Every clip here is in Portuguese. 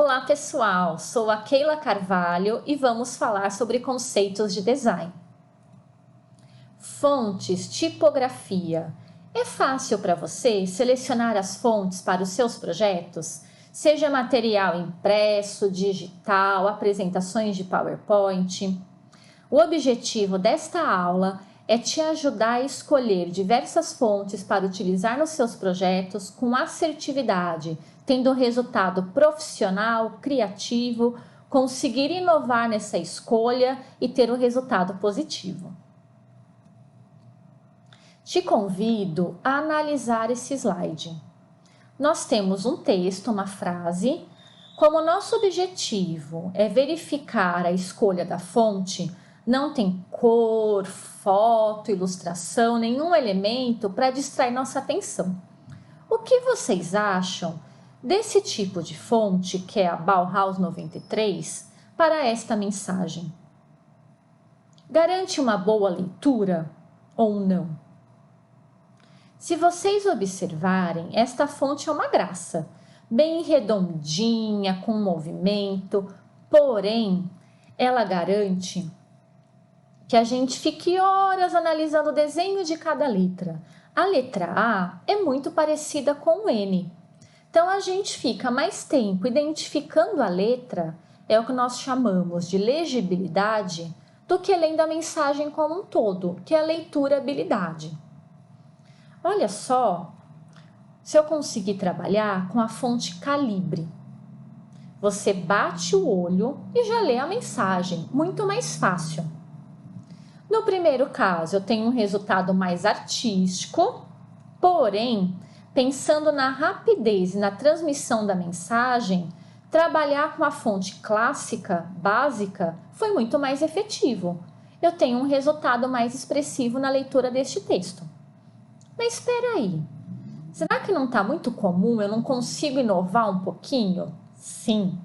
Olá pessoal, sou a Keila Carvalho e vamos falar sobre conceitos de design. Fontes, tipografia. É fácil para você selecionar as fontes para os seus projetos? Seja material impresso, digital, apresentações de PowerPoint. O objetivo desta aula é te ajudar a escolher diversas fontes para utilizar nos seus projetos com assertividade, tendo resultado profissional, criativo, conseguir inovar nessa escolha e ter um resultado positivo. Te convido a analisar esse slide. Nós temos um texto, uma frase. Como nosso objetivo é verificar a escolha da fonte, não tem cor, foto, ilustração, nenhum elemento para distrair nossa atenção. O que vocês acham desse tipo de fonte, que é a Bauhaus 93, para esta mensagem? Garante uma boa leitura ou não? Se vocês observarem, esta fonte é uma graça, bem redondinha, com movimento, porém, ela garante que a gente fique horas analisando o desenho de cada letra. A letra A é muito parecida com o N. Então, a gente fica mais tempo identificando a letra, é o que nós chamamos de legibilidade, do que lendo a mensagem como um todo, que é a leiturabilidade. Olha só, se eu conseguir trabalhar com a fonte Calibre. Você bate o olho e já lê a mensagem, muito mais fácil. No primeiro caso, eu tenho um resultado mais artístico, porém, pensando na rapidez e na transmissão da mensagem, trabalhar com a fonte clássica, básica, foi muito mais efetivo. Eu tenho um resultado mais expressivo na leitura deste texto. Mas espera aí, será que não está muito comum? Eu não consigo inovar um pouquinho? Sim.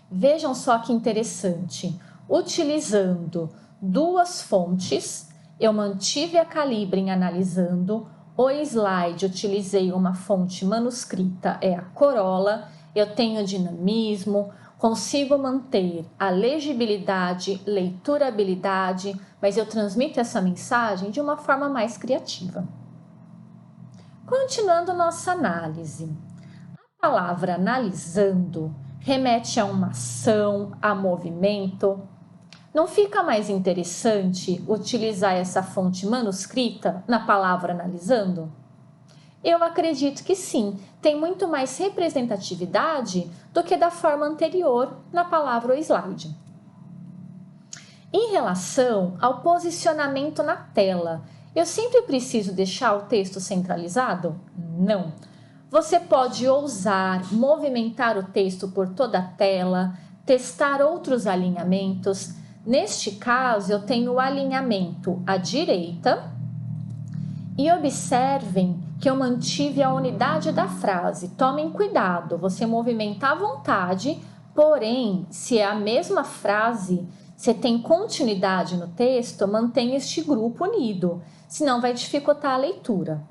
Vejam só que interessante. Utilizando duas fontes, eu mantive a Calibre em analisando. O slide, utilizei uma fonte manuscrita, é a Corolla. Eu tenho dinamismo, consigo manter a legibilidade, leiturabilidade, mas eu transmito essa mensagem de uma forma mais criativa. Continuando nossa análise. A palavra analisando remete a uma ação, a movimento. Não fica mais interessante utilizar essa fonte manuscrita na palavra analisando? Eu acredito que sim, tem muito mais representatividade do que da forma anterior na palavra ou slide. Em relação ao posicionamento na tela, eu sempre preciso deixar o texto centralizado? Não. Você pode ousar movimentar o texto por toda a tela, testar outros alinhamentos. Neste caso, eu tenho o alinhamento à direita e observem que eu mantive a unidade da frase. Tomem cuidado, você movimenta à vontade, porém, se é a mesma frase, você tem continuidade no texto, mantenha este grupo unido, senão vai dificultar a leitura.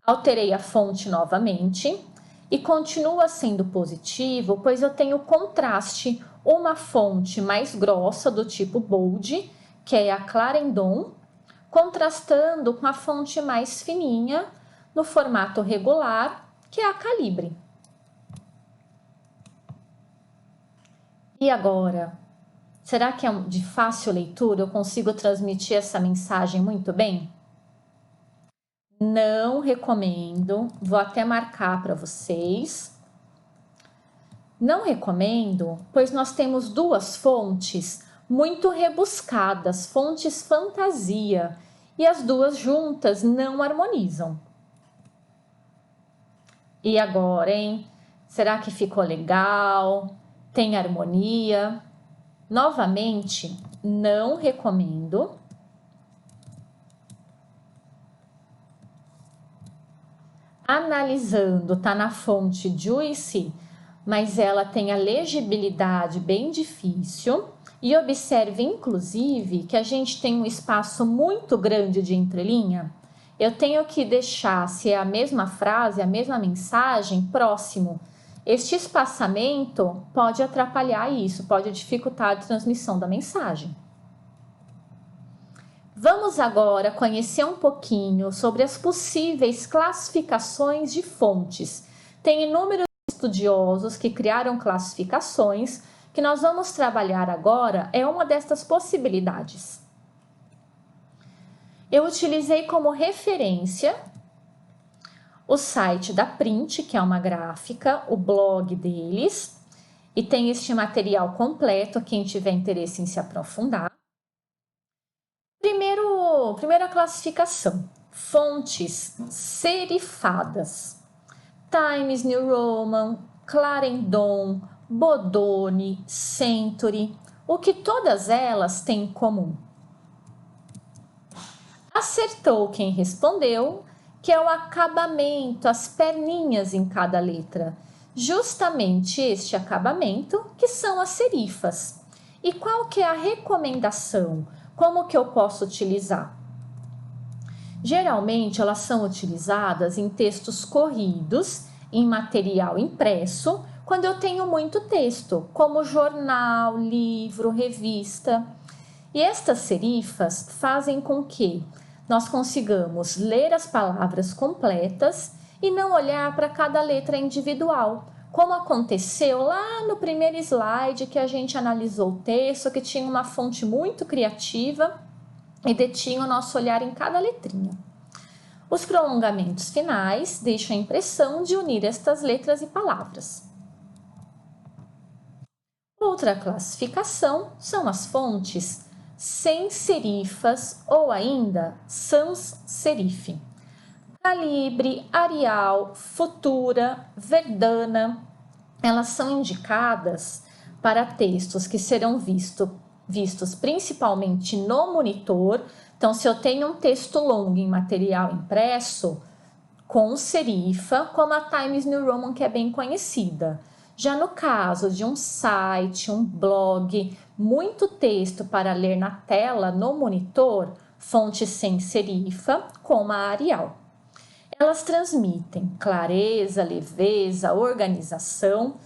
Alterei a fonte novamente e continua sendo positivo, pois eu tenho contraste, uma fonte mais grossa do tipo bold, que é a Clarendon, contrastando com a fonte mais fininha, no formato regular, que é a Calibre. E agora, será que é de fácil leitura? Eu consigo transmitir essa mensagem muito bem? Não recomendo, vou até marcar para vocês. Não recomendo, pois nós temos duas fontes muito rebuscadas, fontes fantasia, e as duas juntas não harmonizam. E agora, hein? Será que ficou legal? Tem harmonia? Novamente, não recomendo. Analisando, tá na fonte Juicy, mas ela tem a legibilidade bem difícil. E observe, inclusive, que a gente tem um espaço muito grande de entrelinha. Eu tenho que deixar, se é a mesma frase, a mesma mensagem, próximo. Este espaçamento pode atrapalhar isso, pode dificultar a transmissão da mensagem. Vamos agora conhecer um pouquinho sobre as possíveis classificações de fontes. Tem inúmeros estudiosos que criaram classificações, que nós vamos trabalhar agora é uma destas possibilidades. Eu utilizei como referência o site da Print, que é uma gráfica, o blog deles, e tem este material completo, quem tiver interesse em se aprofundar. Primeira classificação, fontes serifadas. Times New Roman, Clarendon, Bodoni, Century, o que todas elas têm em comum? Acertou quem respondeu, que é o acabamento, as perninhas em cada letra. Justamente este acabamento que são as serifas. E qual que é a recomendação? Como que eu posso utilizar? Geralmente elas são utilizadas em textos corridos, em material impresso, quando eu tenho muito texto, como jornal, livro, revista. E estas serifas fazem com que nós consigamos ler as palavras completas e não olhar para cada letra individual, como aconteceu lá no primeiro slide que a gente analisou o texto, que tinha uma fonte muito criativa e detinha o nosso olhar em cada letrinha. Os prolongamentos finais deixam a impressão de unir estas letras e palavras. Outra classificação são as fontes sans serifas ou ainda sans serif. Calibre, Arial, Futura, Verdana, elas são indicadas para textos que serão vistos principalmente no monitor. Então, se eu tenho um texto longo em material impresso, com serifa, como a Times New Roman, que é bem conhecida. Já no caso de um site, um blog, muito texto para ler na tela, no monitor, fonte sem serifa, como a Arial. Elas transmitem clareza, leveza, organização,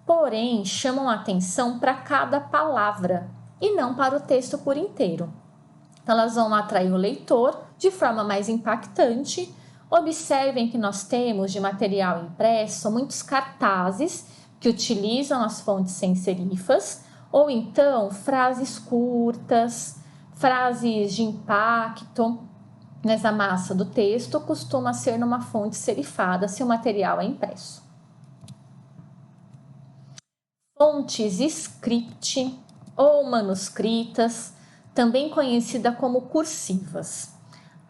porém chamam a atenção para cada palavra e não para o texto por inteiro. Elas vão atrair o leitor de forma mais impactante. Observem que nós temos de material impresso muitos cartazes que utilizam as fontes sem serifas, ou então frases curtas, frases de impacto nessa massa do texto, costuma ser numa fonte serifada se o material é impresso. Fontes script ou manuscritas, também conhecida como cursivas.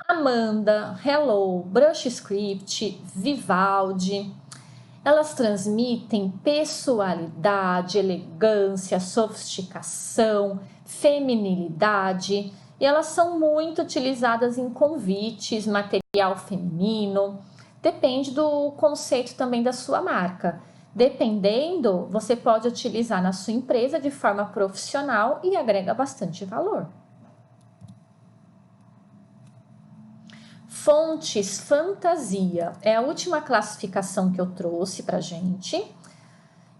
Amanda, Hello, Brush Script, Vivaldi. Elas transmitem pessoalidade, elegância, sofisticação, feminilidade e elas são muito utilizadas em convites, material feminino. Depende do conceito também da sua marca. Dependendo, você pode utilizar na sua empresa de forma profissional e agrega bastante valor. Fontes fantasia é a última classificação que eu trouxe para a gente.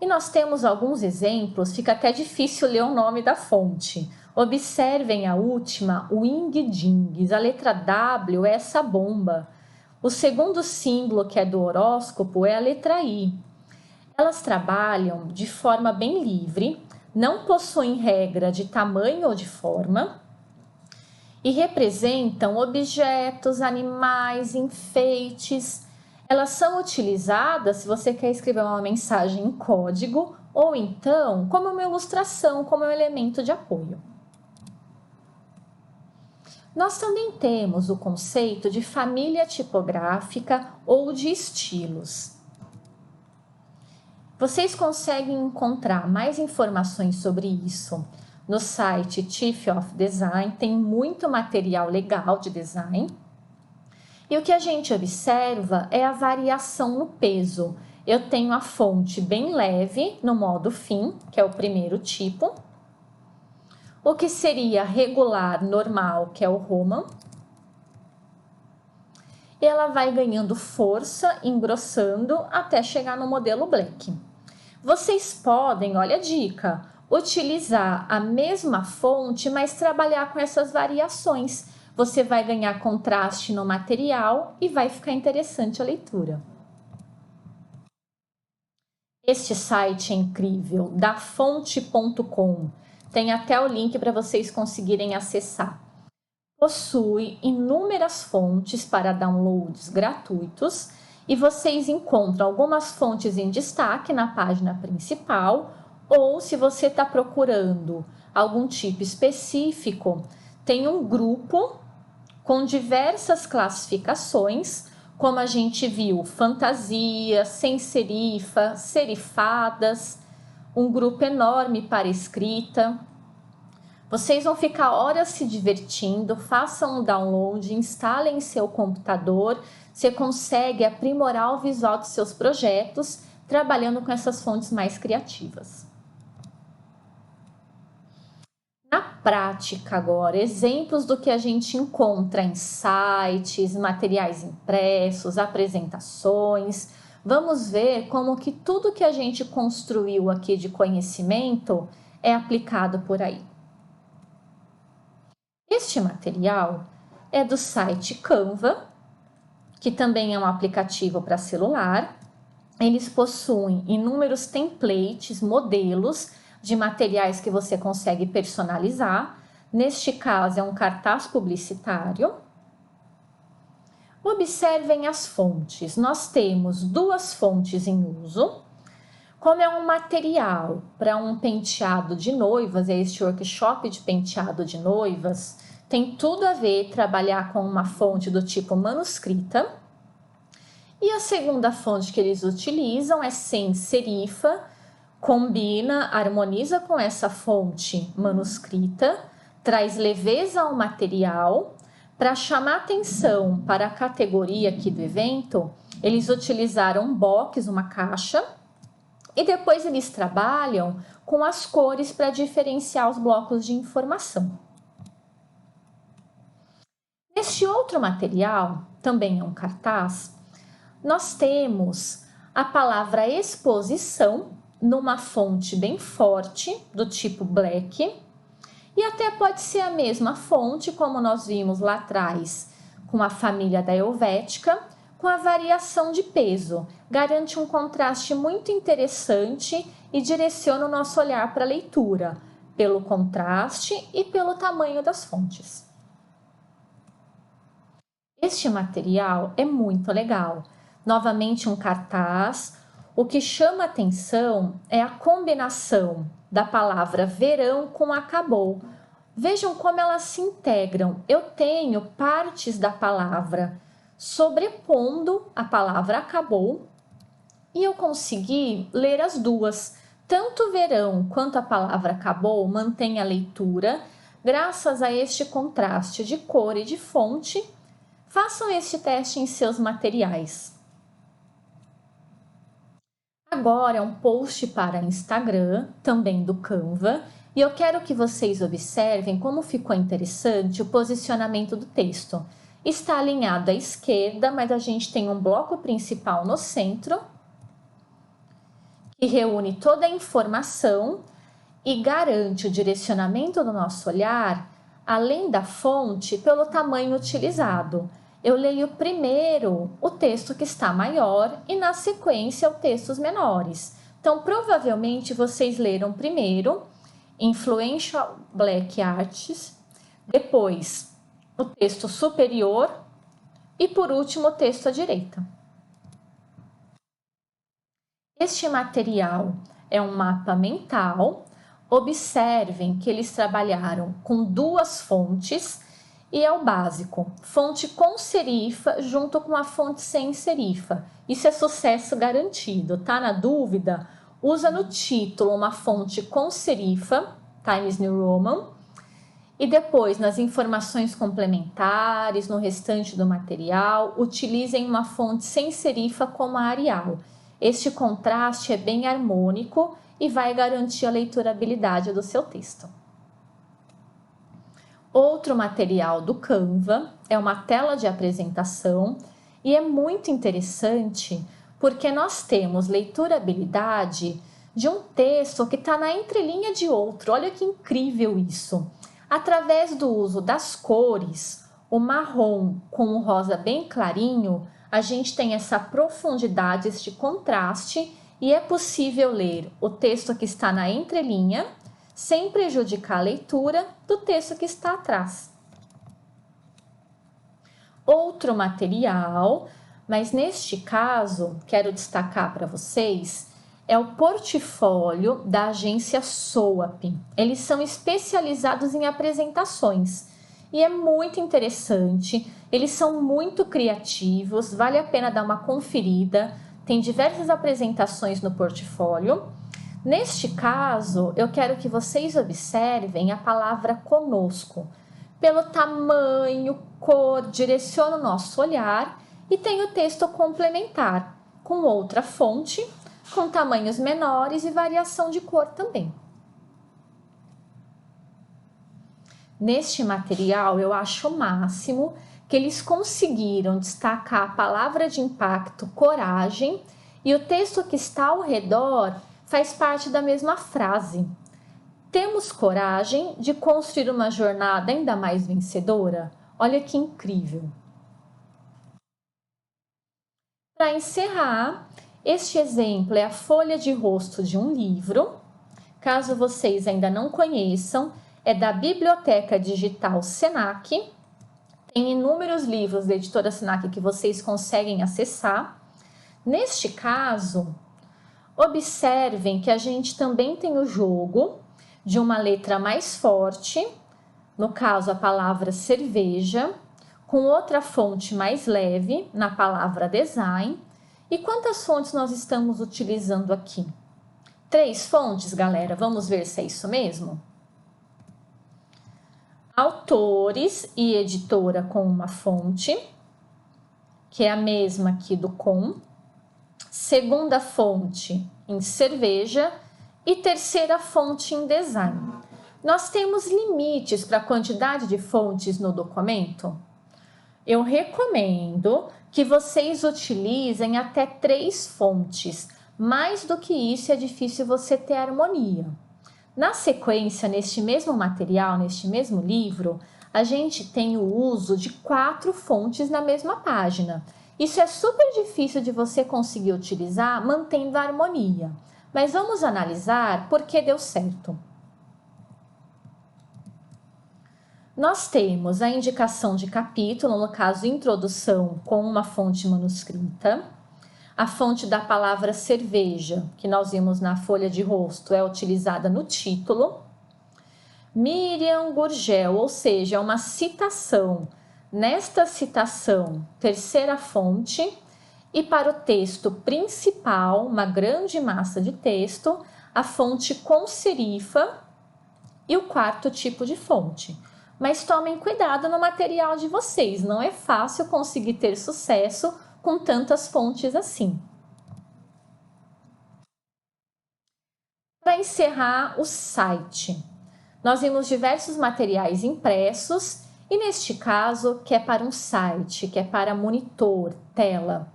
E nós temos alguns exemplos, fica até difícil ler o nome da fonte. Observem a última, Wing Dings, a letra W é essa bomba. O segundo símbolo, que é do horóscopo, é a letra I. Elas trabalham de forma bem livre, não possuem regra de tamanho ou de forma e representam objetos, animais, enfeites. Elas são utilizadas se você quer escrever uma mensagem em código ou então como uma ilustração, como um elemento de apoio. Nós também temos o conceito de família tipográfica ou de estilos. Vocês conseguem encontrar mais informações sobre isso no site Chief of Design, tem muito material legal de design. E o que a gente observa é a variação no peso. Eu tenho a fonte bem leve no modo fim, que é o primeiro tipo. O que seria regular, normal, que é o Roman. Ela vai ganhando força, engrossando, até chegar no modelo Black. Vocês podem, olha a dica, utilizar a mesma fonte, mas trabalhar com essas variações. Você vai ganhar contraste no material e vai ficar interessante a leitura. Este site é incrível, dafonte.com. Tem até o link para vocês conseguirem acessar. Possui inúmeras fontes para downloads gratuitos e vocês encontram algumas fontes em destaque na página principal, ou se você está procurando algum tipo específico, tem um grupo com diversas classificações, como a gente viu, fantasia, sem serifa, serifadas, um grupo enorme para escrita. Vocês vão ficar horas se divertindo, façam um download, instalem em seu computador, você consegue aprimorar o visual dos seus projetos, trabalhando com essas fontes mais criativas. Na prática agora, exemplos do que a gente encontra em sites, materiais impressos, apresentações. Vamos ver como que tudo que a gente construiu aqui de conhecimento é aplicado por aí. Este material é do site Canva, que também é um aplicativo para celular. Eles possuem inúmeros templates, modelos de materiais que você consegue personalizar. Neste caso, é um cartaz publicitário. Observem as fontes. Nós temos duas fontes em uso. Como é um material para um penteado de noivas, é este workshop de penteado de noivas, tem tudo a ver trabalhar com uma fonte do tipo manuscrita. E a segunda fonte que eles utilizam é sem serifa, combina, harmoniza com essa fonte manuscrita, traz leveza ao material. Para chamar atenção para a categoria aqui do evento, eles utilizaram um box, uma caixa, e depois eles trabalham com as cores para diferenciar os blocos de informação. Neste outro material, também é um cartaz, nós temos a palavra exposição numa fonte bem forte, do tipo black, e até pode ser a mesma fonte, como nós vimos lá atrás, com a família da Helvética, com a variação de peso. Garante um contraste muito interessante e direciona o nosso olhar para a leitura, pelo contraste e pelo tamanho das fontes. Este material é muito legal. Novamente um cartaz. O que chama atenção é a combinação da palavra verão com acabou. Vejam como elas se integram. Eu tenho partes da palavra sobrepondo a palavra acabou e eu consegui ler as duas. Tanto verão quanto a palavra acabou mantém a leitura graças a este contraste de cor e de fonte. Façam este teste em seus materiais. Agora é um post para Instagram, também do Canva, e eu quero que vocês observem como ficou interessante o posicionamento do texto. Está alinhado à esquerda, mas a gente tem um bloco principal no centro, que reúne toda a informação e garante o direcionamento do nosso olhar, além da fonte, pelo tamanho utilizado. Eu leio primeiro o texto que está maior e, na sequência, os textos menores. Então, provavelmente, vocês leram primeiro Influential Black Artists, depois o texto superior e, por último, o texto à direita. Este material é um mapa mental. Observem que eles trabalharam com duas fontes e é o básico, fonte com serifa junto com a fonte sem serifa. Isso é sucesso garantido, tá? Na dúvida, usa no título uma fonte com serifa, Times New Roman, e depois nas informações complementares, no restante do material, utilizem uma fonte sem serifa como a Arial. Este contraste é bem harmônico e vai garantir a leiturabilidade do seu texto. Outro material do Canva é uma tela de apresentação e é muito interessante porque nós temos leiturabilidade de um texto que está na entrelinha de outro. Olha que incrível isso! Através do uso das cores, o marrom com o rosa bem clarinho, a gente tem essa profundidade, este contraste, e é possível ler o texto que está na entrelinha, sem prejudicar a leitura do texto que está atrás. Outro material, mas neste caso, quero destacar para vocês, é o portfólio da agência SOAP. Eles são especializados em apresentações e é muito interessante, eles são muito criativos, vale a pena dar uma conferida, tem diversas apresentações no portfólio. Neste caso, eu quero que vocês observem a palavra conosco. Pelo tamanho, cor, direciona o nosso olhar e tem o texto complementar, com outra fonte, com tamanhos menores e variação de cor também. Neste material, eu acho o máximo que eles conseguiram destacar a palavra de impacto, coragem, e o texto que está ao redor faz parte da mesma frase. Temos coragem de construir uma jornada ainda mais vencedora? Olha que incrível! Para encerrar, este exemplo é a folha de rosto de um livro. Caso vocês ainda não conheçam, é da Biblioteca Digital Senac. Tem inúmeros livros da editora Senac que vocês conseguem acessar. Neste caso, observem que a gente também tem o jogo de uma letra mais forte, no caso a palavra cerveja, com outra fonte mais leve, na palavra design. E quantas fontes nós estamos utilizando aqui? 3 fontes, galera. Vamos ver se é isso mesmo? Autores e editora com uma fonte, que é a mesma aqui do com. Segunda fonte em cerveja e terceira fonte em design. Nós temos limites para a quantidade de fontes no documento? Eu recomendo que vocês utilizem até 3 fontes. Mais do que isso, é difícil você ter harmonia. Na sequência, neste mesmo material, neste mesmo livro, a gente tem o uso de 4 fontes na mesma página. Isso é super difícil de você conseguir utilizar mantendo a harmonia. Mas vamos analisar por que deu certo. Nós temos a indicação de capítulo, no caso, introdução com uma fonte manuscrita. A fonte da palavra cerveja, que nós vimos na folha de rosto, é utilizada no título. Miriam Gurgel, ou seja, uma citação. Nesta citação, terceira fonte. E para o texto principal, uma grande massa de texto, a fonte com serifa e o 4º tipo de fonte. Mas tomem cuidado no material de vocês, não é fácil conseguir ter sucesso com tantas fontes assim. Para encerrar o site, nós vimos diversos materiais impressos e neste caso, que é para um site, que é para monitor, tela.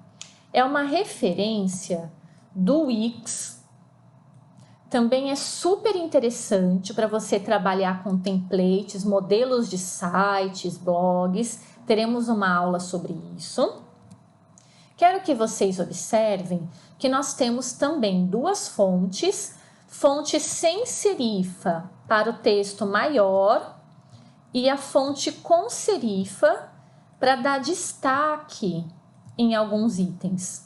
É uma referência do Wix. Também é super interessante para você trabalhar com templates, modelos de sites, blogs. Teremos uma aula sobre isso. Quero que vocês observem que nós temos também 2 fontes. Fonte sem serifa para o texto maior e a fonte com serifa para dar destaque em alguns itens.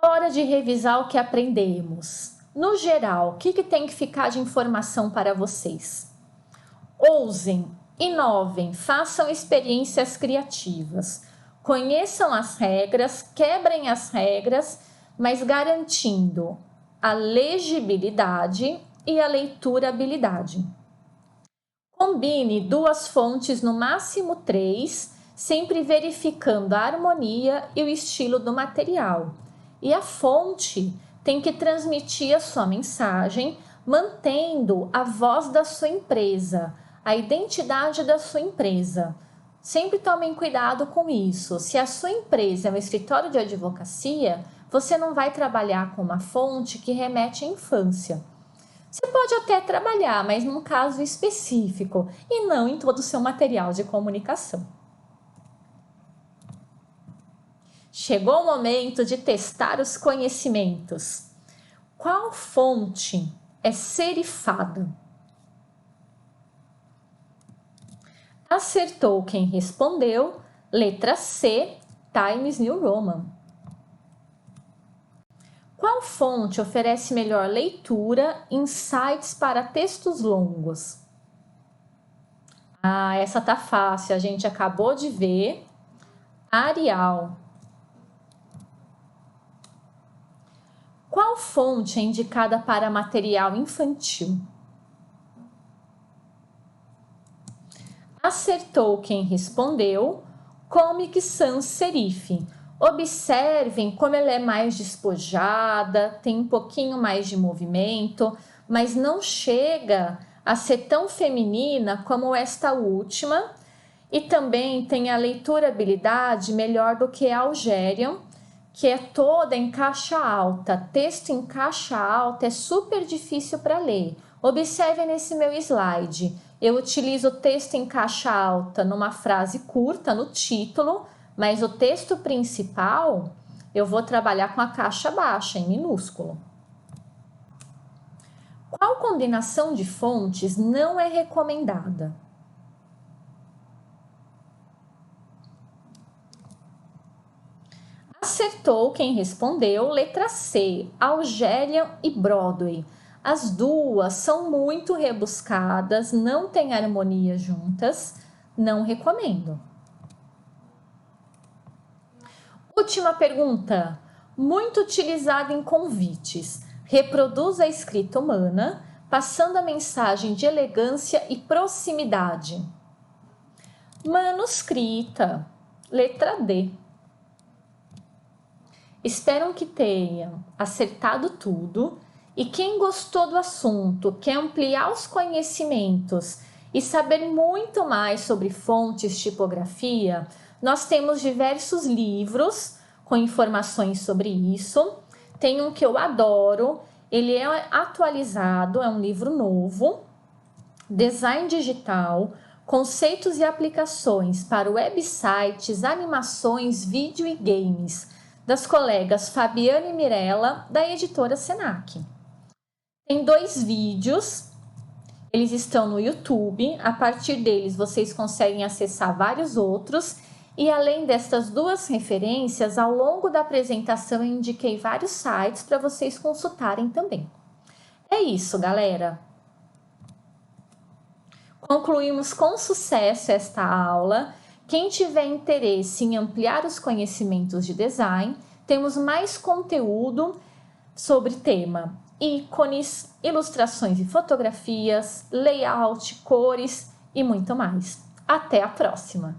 Hora de revisar o que aprendemos. No geral, o que tem que ficar de informação para vocês? Ousem, inovem, façam experiências criativas. Conheçam as regras, quebrem as regras, mas garantindo a legibilidade e a leiturabilidade. Combine 2 fontes, no máximo 3, sempre verificando a harmonia e o estilo do material. E a fonte tem que transmitir a sua mensagem, mantendo a voz da sua empresa, a identidade da sua empresa. Sempre tomem cuidado com isso. Se a sua empresa é um escritório de advocacia, você não vai trabalhar com uma fonte que remete à infância. Você pode até trabalhar, mas num caso específico e não em todo o seu material de comunicação. Chegou o momento de testar os conhecimentos. Qual fonte é serifada? Acertou quem respondeu. Letra C, Times New Roman. Qual fonte oferece melhor leitura, insights para textos longos? Essa tá fácil, a gente acabou de ver. Arial. Qual fonte é indicada para material infantil? Acertou quem respondeu. Comic Sans Serif. Observem como ela é mais despojada, tem um pouquinho mais de movimento, mas não chega a ser tão feminina como esta última. E também tem a leiturabilidade melhor do que a Algerian, que é toda em caixa alta. Texto em caixa alta é super difícil para ler. Observe nesse meu slide. Eu utilizo o texto em caixa alta numa frase curta, no título, mas o texto principal eu vou trabalhar com a caixa baixa, em minúsculo. Qual combinação de fontes não é recomendada? Acertou quem respondeu. Letra C, Algerian e Broadway. As duas são muito rebuscadas, não têm harmonia juntas, não recomendo. Última pergunta. Muito utilizada em convites. Reproduz a escrita humana, passando a mensagem de elegância e proximidade. Manuscrita. Letra D. Espero que tenham acertado tudo. E quem gostou do assunto, quer ampliar os conhecimentos e saber muito mais sobre fontes, tipografia, nós temos diversos livros com informações sobre isso. Tem um que eu adoro, ele é atualizado, é um livro novo, Design Digital, Conceitos e Aplicações para Websites, Animações, Vídeo e Games, das colegas Fabiana e Mirella, da editora Senac. Tem 2 vídeos, eles estão no YouTube, a partir deles vocês conseguem acessar vários outros, e além destas 2 referências, ao longo da apresentação eu indiquei vários sites para vocês consultarem também. É isso, galera! Concluímos com sucesso esta aula. Quem tiver interesse em ampliar os conhecimentos de design, temos mais conteúdo sobre tema ícones, ilustrações e fotografias, layout, cores e muito mais. Até a próxima!